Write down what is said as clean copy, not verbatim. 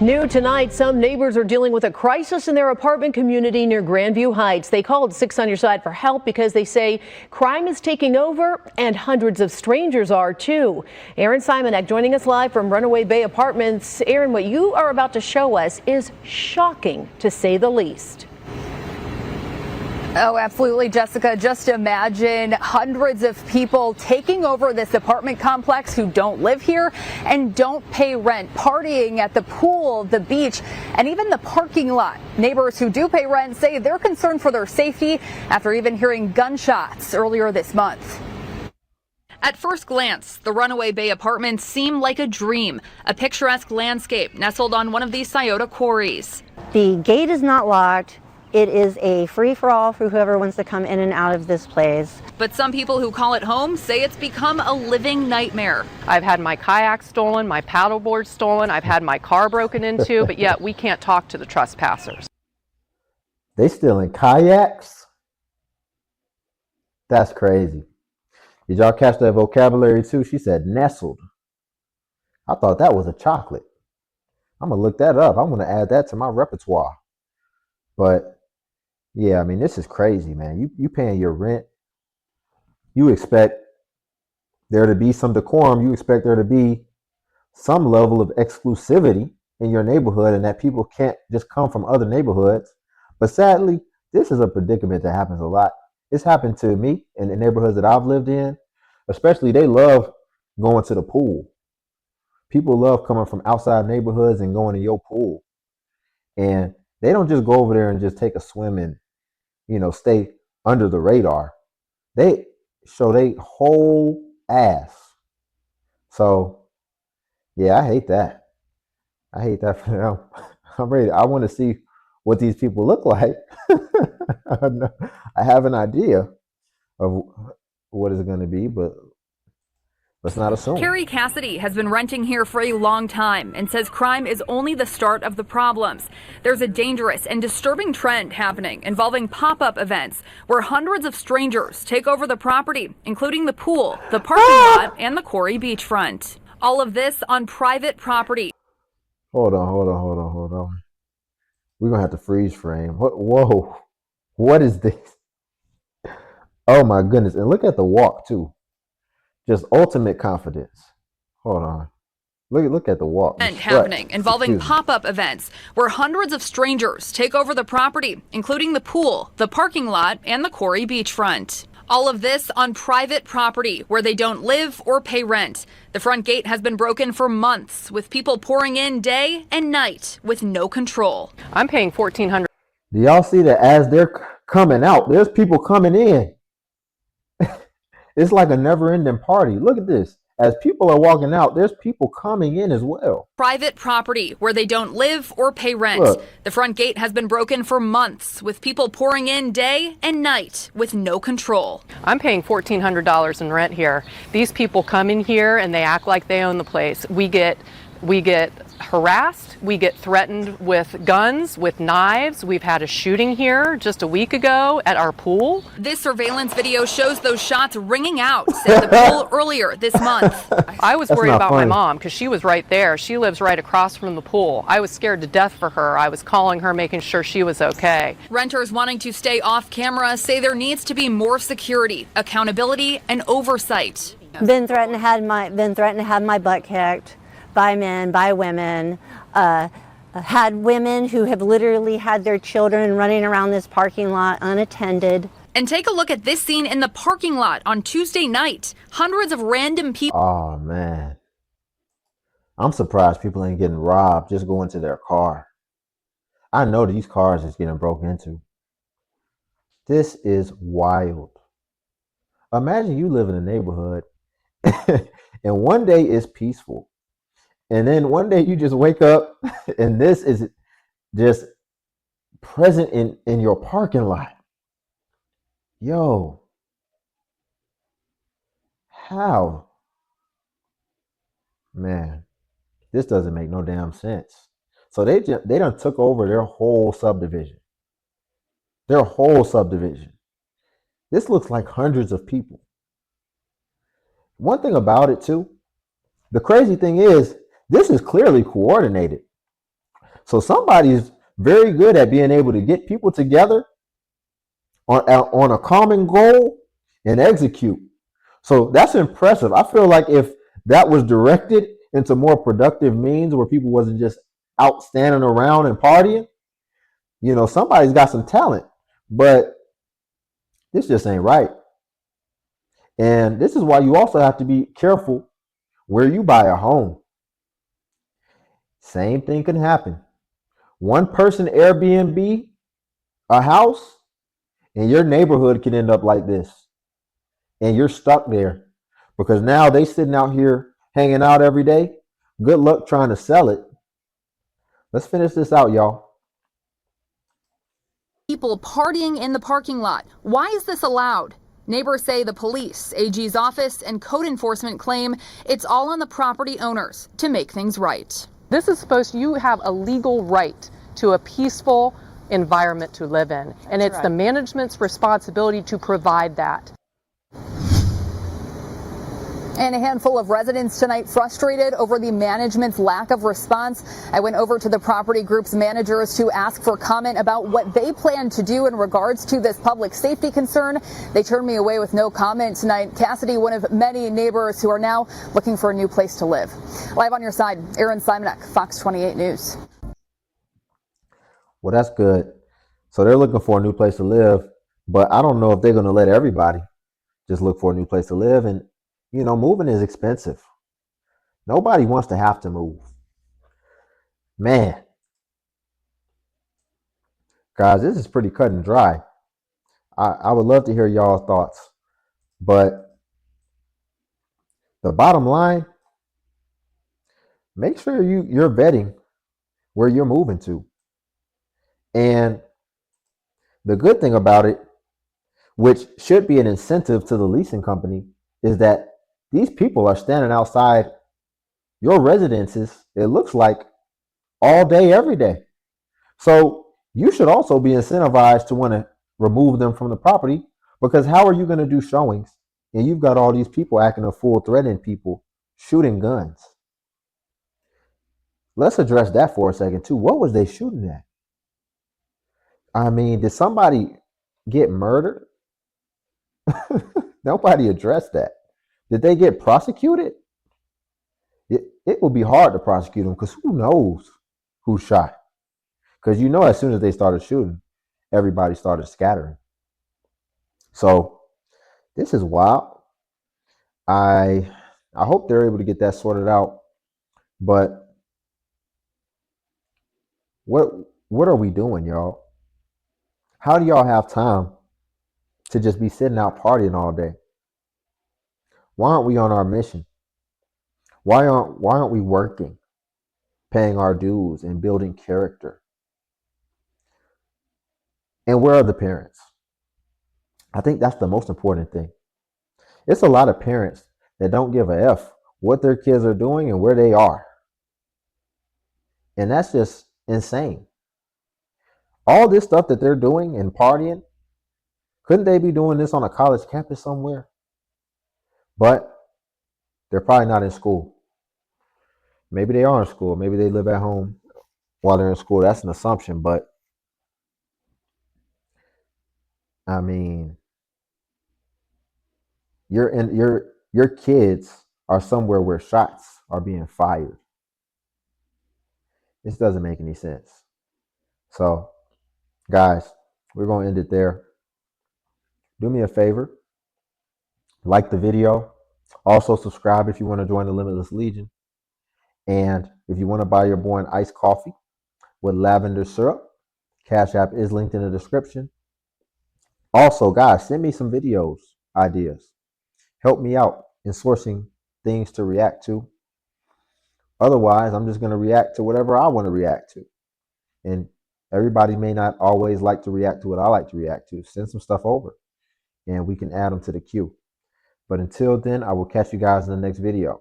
New tonight, some neighbors are dealing with a crisis in their apartment community near Grandview Heights. They called 6 on Your Side for help because they say crime is taking over and hundreds of strangers are too. Aaron Simonek joining us live from Runaway Bay Apartments. Aaron, what you are about to show us is shocking, to say the least. Oh, absolutely, Jessica. Just imagine hundreds of people taking over this apartment complex who don't live here and don't pay rent, partying at the pool, the beach, and even the parking lot. Neighbors who do pay rent say they're concerned for their safety after even hearing gunshots earlier this month. At first glance, the Runaway Bay Apartments seem like a dream, a picturesque landscape nestled on one of these Scioto quarries. The gate is not locked. It is a free-for-all for whoever wants to come in and out of this place. But some people who call it home say it's become a living nightmare. I've had my kayak stolen, my paddleboard stolen, I've had my car broken into, but yet we can't talk to the trespassers. They stealing kayaks? That's crazy. Did y'all catch that vocabulary too? She said nestled. I thought that was a chocolate. I'm gonna look that up. I'm gonna add that to my repertoire. But yeah, I mean, this is crazy, man. You paying your rent. You expect there to be some decorum. You expect there to be some level of exclusivity in your neighborhood and that people can't just come from other neighborhoods. But sadly, this is a predicament that happens a lot. It's happened to me in the neighborhoods that I've lived in. Especially, they love going to the pool. People love coming from outside neighborhoods and going to your pool. And they don't just go over there and just take a swim and, stay under the radar. They show they whole ass. So, yeah, I hate that. I hate that for them. I'm ready. I want to see what these people look like. I have an idea of what it's going to be, but let's not assume. Carrie Cassidy has been renting here for a long time and says crime is only the start of the problems. There's a dangerous and disturbing trend happening involving pop-up events where hundreds of strangers take over the property, including the pool, the parking lot, and the quarry beachfront. All of this on private property. Hold on. We're going to have to freeze frame. Whoa. What is this? Oh, my goodness. And look at the walk, too. Just ultimate confidence. Hold on. Look at the walk. And happening involving pop-up events where hundreds of strangers take over the property, including the pool, the parking lot, and the quarry beachfront. All of this on private property where they don't live or pay rent. The front gate has been broken for months, with people pouring in day and night with no control. I'm paying $1,400. Do y'all see that as they're coming out, there's people coming in? It's like a never-ending party. Look at this. As people are walking out, there's people coming in as well. Private property where they don't live or pay rent. Look. The front gate has been broken for months, with people pouring in day and night with no control. I'm paying $1,400 in rent here. These people come in here and they act like they own the place. We get harassed, we get threatened with guns, with knives. We've had a shooting here just a week ago at our pool. This surveillance video shows those shots ringing out at the pool earlier this month. I was worried about my mom because she was right there. She lives right across from the pool. I was scared to death for her. I was calling her, making sure she was okay. Renters wanting to stay off camera say there needs to be more security, accountability, and oversight. Been threatened to have my butt kicked by men, by women, had women who have literally had their children running around this parking lot unattended. And take a look at this scene in the parking lot on Tuesday night. Hundreds of random people. Oh, man. I'm surprised people ain't getting robbed just going to their car. I know these cars is getting broken into. This is wild. Imagine you live in a neighborhood and one day is peaceful. And then one day you just wake up and this is just present in your parking lot. Yo. How? Man, this doesn't make no damn sense. So they done took over their whole subdivision. This looks like hundreds of people. One thing about it too, the crazy thing is, this is clearly coordinated. So somebody's very good at being able to get people together on a common goal and execute. So that's impressive. I feel like if that was directed into more productive means where people wasn't just out standing around and partying, somebody's got some talent. But this just ain't right. And this is why you also have to be careful where you buy a home. Same thing can happen. One person Airbnb a house and your neighborhood can end up like this. And you're stuck there because now they sitting out here hanging out every day. Good luck trying to sell it. Let's finish this out, y'all. People partying in the parking lot. Why is this allowed? Neighbors say the police, AG's office, and code enforcement claim it's all on the property owners to make things right. This is you have a legal right to a peaceful environment to live in. And it's the management's responsibility to provide that. And a handful of residents tonight frustrated over the management's lack of response. I went over to the property group's managers to ask for comment about what they plan to do in regards to this public safety concern. They turned me away with no comment tonight. Cassidy, one of many neighbors who are now looking for a new place to live. Live on your side, Aaron Simonek, Fox 28 News. Well, that's good. So they're looking for a new place to live, but I don't know if they're going to let everybody just look for a new place to live. And moving is expensive. Nobody wants to have to move. Man. Guys, this is pretty cut and dry. I would love to hear y'all's thoughts. But the bottom line, make sure you're vetting where you're moving to. And the good thing about it, which should be an incentive to the leasing company, is that these people are standing outside your residences, it looks like, all day, every day. So you should also be incentivized to want to remove them from the property, because how are you going to do showings and you've got all these people acting a fool, threatening people, shooting guns? Let's address that for a second too. What was they shooting at? I mean, did somebody get murdered? Nobody addressed that. Did they get prosecuted? It will be hard to prosecute them because who knows who shot? Because as soon as they started shooting, everybody started scattering. So this is wild. I hope they're able to get that sorted out. But what are we doing, y'all? How do y'all have time to just be sitting out partying all day? Why aren't we on our mission? Why aren't we working, paying our dues and building character? And where are the parents? I think that's the most important thing. It's a lot of parents that don't give a F what their kids are doing and where they are. And that's just insane. All this stuff that they're doing and partying, couldn't they be doing this on a college campus somewhere? But they're probably not in school. Maybe they are in school. Maybe they live at home while they're in school. That's an assumption, but I mean, your kids are somewhere where shots are being fired. This doesn't make any sense. So, guys, we're going to end it there. Do me a favor, like the video. Also, subscribe if you want to join the Limitless Legion. And if you want to buy your boy an iced coffee with lavender syrup, Cash App is linked in the description. Also, guys, send me some videos, ideas. Help me out in sourcing things to react to. Otherwise, I'm just going to react to whatever I want to react to. And everybody may not always like to react to what I like to react to. Send some stuff over and we can add them to the queue. But until then, I will catch you guys in the next video.